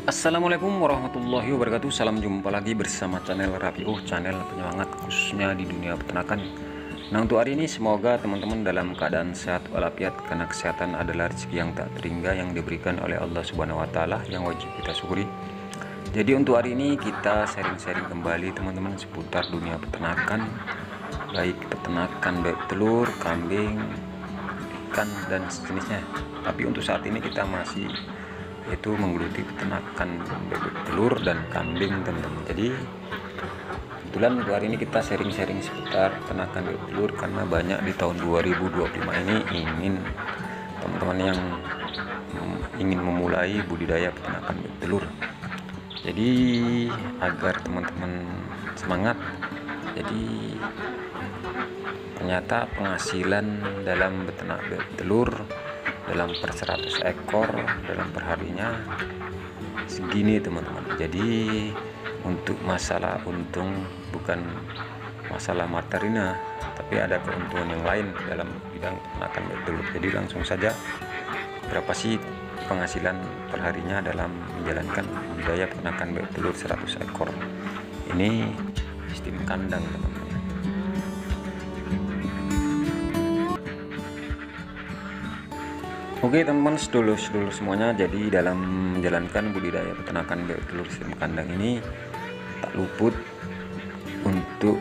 Assalamualaikum warahmatullahi wabarakatuh. Salam jumpa lagi bersama channel Rapiuh, channel penyemangat khususnya di dunia peternakan. Nah, untuk hari ini semoga teman-teman dalam keadaan sehat walafiat, karena kesehatan adalah rezeki yang tak terhingga yang diberikan oleh Allah Subhanahu wa taala yang wajib kita syukuri. Jadi untuk hari ini kita sharing-sharing kembali teman-teman seputar dunia peternakan, baik peternakan baik telur, kambing, ikan dan sejenisnya. Tapi untuk saat ini kita masih yaitu menggeluti peternakan bebek telur dan kambing, teman-teman. Jadi kebetulan hari ini kita sharing-sharing seputar peternakan bebek telur, karena banyak di tahun 2025 ini ingin teman-teman yang ingin memulai budidaya peternakan bebek telur. Jadi agar teman-teman semangat, jadi ternyata penghasilan dalam beternak bebek telur dalam per 100 ekor dalam perharinya segini, teman-teman. Jadi untuk masalah untung bukan masalah materinya, tapi ada keuntungan yang lain dalam bidang peternakan bebek telur. Jadi langsung saja, berapa sih penghasilan perharinya dalam menjalankan budidaya peternakan bebek telur 100 ekor ini? Sistem kandang, teman-teman. Oke teman-teman, sedulur-sedulur semuanya, jadi dalam menjalankan budidaya peternakan bebek telur sistem kandang ini tak luput untuk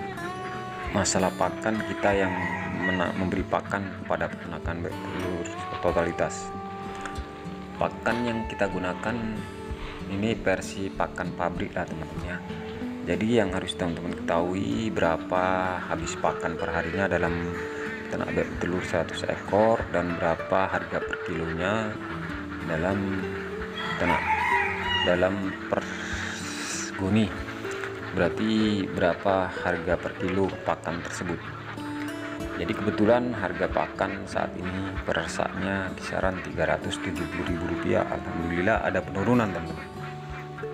masalah pakan kita yang memberi pakan pada peternakan bebek telur totalitas. Pakan yang kita gunakan ini versi pakan pabrik lah, teman-teman ya. Jadi yang harus teman-teman ketahui, berapa habis pakan perharinya dalam peternak bebek telur 100 ekor dan berapa harga per kilonya dalam per guni, berarti berapa harga per kilo pakan tersebut. Jadi kebetulan harga pakan saat ini per saknya kisaran Rp370.000. Alhamdulillah ada penurunan, teman-teman.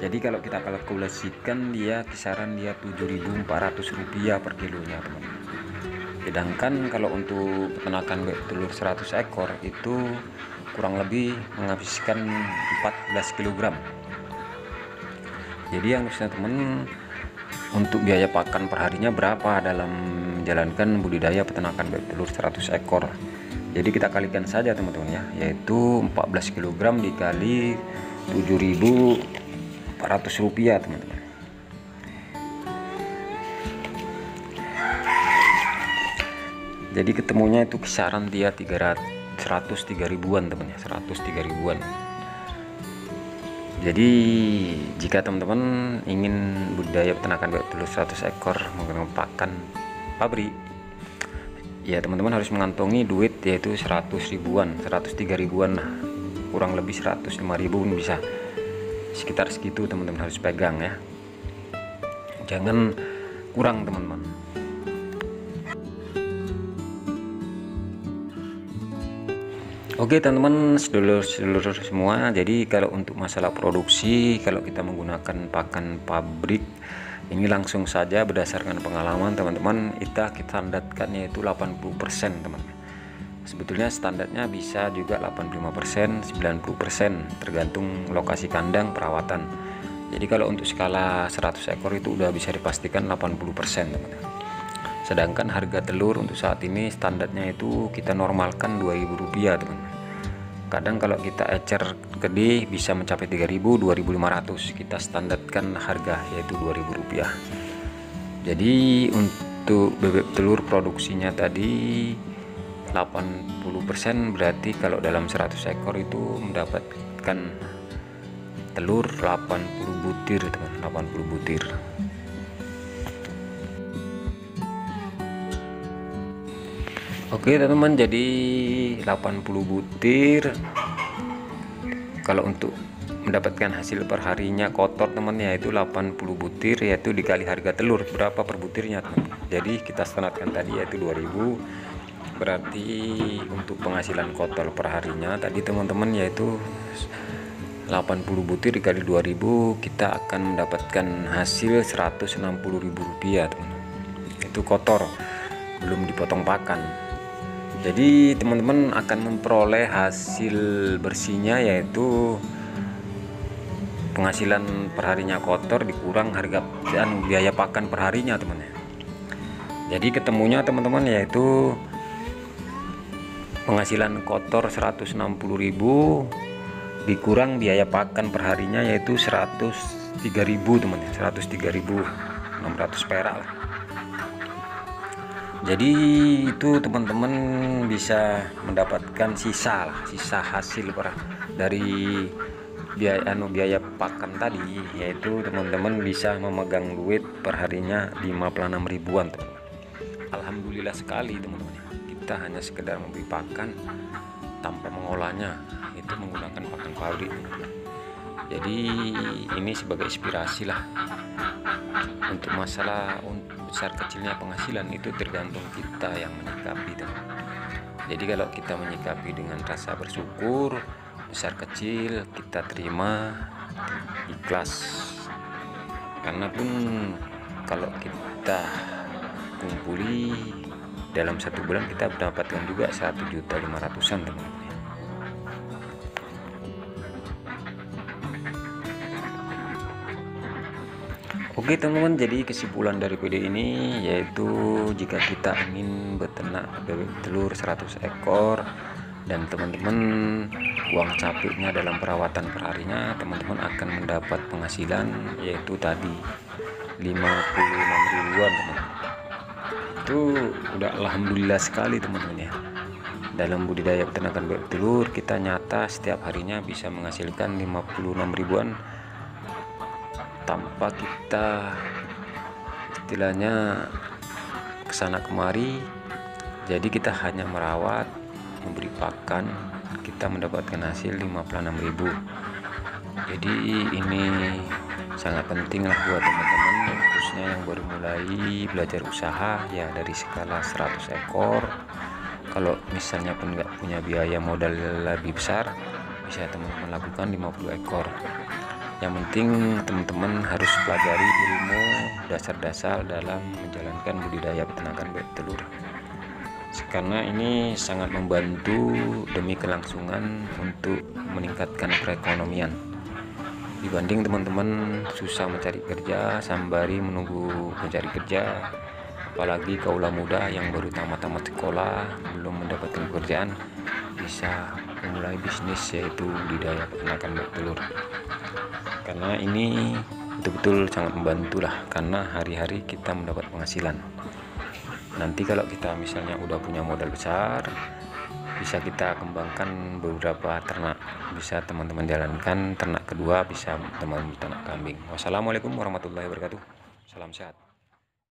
Jadi kalau kita kalkulasikan dia kisaran Rp7.400 per kilonya, teman-teman. Sedangkan kalau untuk peternakan bebek telur 100 ekor itu kurang lebih menghabiskan 14 kg. Jadi yang harusnya teman, untuk biaya pakan perharinya berapa dalam menjalankan budidaya peternakan bebek telur 100 ekor. Jadi kita kalikan saja, teman-teman ya, yaitu 14 kg dikali Rp7.400, teman-teman. Jadi ketemunya itu kisaran dia 103 ribuan, teman ya, 103 ribuan. Jadi jika teman-teman ingin budidaya peternakan bebek telur 100 ekor menggunakan pakan pabrik, ya teman-teman harus mengantongi duit yaitu 100 ribuan, 103 ribuan lah, kurang lebih 105 ribu bisa, sekitar segitu teman-teman harus pegang ya, jangan kurang, teman-teman. Oke teman-teman, sedulur-sedulur semua, jadi kalau untuk masalah produksi, kalau kita menggunakan pakan pabrik ini langsung saja berdasarkan pengalaman teman-teman, kita standarkannya itu 80%, teman-teman. Sebetulnya standarnya bisa juga 85%, 90%, tergantung lokasi kandang, perawatan. Jadi kalau untuk skala 100 ekor itu udah bisa dipastikan 80%, teman-teman. Sedangkan harga telur untuk saat ini standarnya itu kita normalkan Rp2.000, teman-teman. Kadang kalau kita ecer gede bisa mencapai 3.000, 2.500. Kita standarkan harga yaitu Rp2.000. Jadi untuk bebek telur produksinya tadi 80%, berarti kalau dalam 100 ekor itu mendapatkan telur 80 butir, teman, 80 butir. Oke teman-teman, jadi 80 butir kalau untuk mendapatkan hasil perharinya kotor, teman, yaitu 80 butir, yaitu dikali harga telur berapa per butirnya, teman. Jadi kita standarkan tadi yaitu 2.000, berarti untuk penghasilan kotor perharinya tadi teman-teman yaitu 80 butir dikali 2.000, kita akan mendapatkan hasil Rp160.000, teman. Itu kotor, belum dipotong pakan. Jadi teman-teman akan memperoleh hasil bersihnya yaitu penghasilan perharinya kotor dikurang harga biaya pakan perharinya teman-teman. Jadi ketemunya teman-teman yaitu penghasilan kotor 160.000 dikurang biaya pakan perharinya yaitu 103.000 teman-teman, 103.600 perak lah. Jadi itu teman-teman bisa mendapatkan sisa hasil dari biaya pakan tadi, yaitu teman-teman bisa memegang duit perharinya 56 ribuan teman-teman. Alhamdulillah sekali teman-teman, kita hanya sekedar membeli pakan tanpa mengolahnya, itu menggunakan pakan pabrik. Jadi ini sebagai inspirasi lah, untuk masalah besar kecilnya penghasilan itu tergantung kita yang menyikapi teman. Jadi kalau kita menyikapi dengan rasa bersyukur, besar kecil kita terima ikhlas. Karena pun kalau kita kumpuli dalam 1 bulan kita mendapatkan juga 1.500.000 teman-teman. Oke teman-teman, jadi kesimpulan dari video ini yaitu jika kita ingin beternak bebek telur 100 ekor dan teman-teman uang capeknya dalam perawatan perharinya, teman-teman akan mendapat penghasilan yaitu tadi 56 ribuan teman-teman. Itu udah alhamdulillah sekali teman-teman ya. Dalam budidaya peternakan bebek telur kita nyata setiap harinya bisa menghasilkan 56 ribuan tanpa kita istilahnya kesana kemari. Jadi kita hanya merawat, memberi pakan, kita mendapatkan hasil 56.000. Jadi ini sangat penting lah buat teman-teman, khususnya yang baru mulai belajar usaha ya, dari skala 100 ekor. Kalau misalnya pun nggak punya biaya modal lebih besar, bisa teman-teman lakukan 50 ekor. Yang penting teman-teman harus pelajari ilmu dasar-dasar dalam menjalankan budidaya peternakan bebek telur, karena ini sangat membantu demi kelangsungan untuk meningkatkan perekonomian. Dibanding teman-teman susah mencari kerja sembari menunggu mencari kerja, apalagi kaula muda yang baru tamat sekolah belum mendapatkan pekerjaan, bisa memulai bisnis yaitu budidaya peternakan bebek telur. Karena ini betul-betul sangat membantu lah, karena hari-hari kita mendapat penghasilan. Nanti kalau kita misalnya udah punya modal besar, bisa kita kembangkan beberapa ternak, bisa teman-teman jalankan ternak kedua, bisa teman-teman ternak kambing. Wassalamualaikum warahmatullahi wabarakatuh, salam sehat.